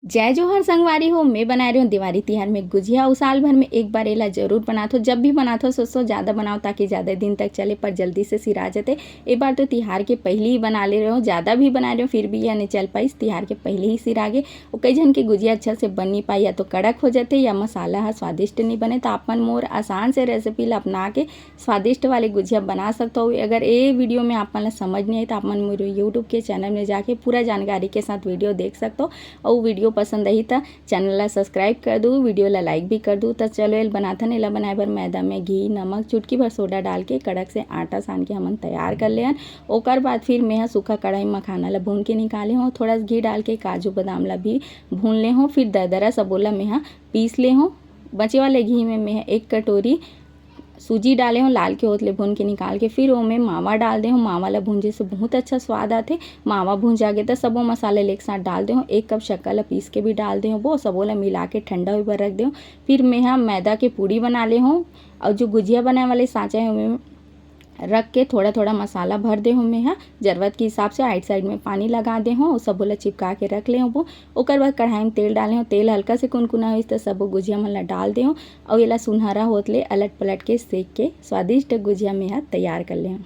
जय जोहर संगवारी हो। मैं बना रही हूँ दिवाली तिहार में गुजिया। साल भर में एक बार एला जरूर बनाथो। जब भी बनाथो सोचो ज़्यादा बनाओ ताकि ज़्यादा दिन तक चले, पर जल्दी से सिरा जाते। एक बार तो तिहार के पहले ही बना ले रहे हो, ज़्यादा भी बना रहे हो फिर भी यह नहीं चल पाई, तिहार के पहले ही सिरा गए। और कई जन की गुजिया अच्छा से बन नहीं पाई, या तो कड़क हो जाते या मसाला है स्वादिष्ट नहीं बने। तो आप मन मोर आसान से रेसिपी ला अपना के स्वादिष्ट वाले गुजिया बना सकते हो। अगर ये वीडियो में आप मन समझ नहीं आई तो आप मन मेरे यूट्यूब के चैनल में जाके पूरा जानकारी के साथ वीडियो देख सकते हो। और वीडियो पसंद आई तो चैनल ला सब्सक्राइब कर दूँ, वीडियो ला लाइक भी कर दूँ। तो चलो एल बनाथन। एला बनाए बर मैदा में घी, नमक, चुटकी भर सोडा डाल के कड़क से आटा सान के हमन तैयार कर ले हन। ओकर बाद फिर मैं सूखा कढ़ाई मखाना ला भून के निकाले हूँ। थोड़ा घी डाल के काजू बादाम ला भी भून ले हूँ। फिर दरदरा सबोला मैं पीस ले हूँ। बचे वाले घी में मैं 1 कटोरी सूजी डाले हूँ, लाल के होतले भून के निकाल के। फिर ओमे मावा डाल दे हूँ। मावा ला भूंजे से बहुत अच्छा स्वाद आते। मावा भून जागे तो सबो मसाले एक साथ डाल दे हूँ। 1 कप शक्कर ला पीस के भी डाल दे हूँ। वो सबो ला मिला के ठंडा हुए पर रख दे हूँ। फिर मैं मैदा के पूड़ी बना ले हूँ। और जो गुजिया बनाए वाले सांचा है उनमें रख के थोड़ा थोड़ा मसाला भर दे हूँ। मैं ज़रूरत के हिसाब से आइट साइड में पानी लगा दे हूँ। सब बोला चिपका के रख ले हूँ। वो ओकर बाद कढ़ाई में तेल डाले हूँ। तेल हल्का से कुनकुना हो तो सब गुजिया मन ला डाल दे हूँ। और ये सुनहरा होतले अलट पलट के सेक के स्वादिष्ट गुजिया में तैयार कर ले हूँ।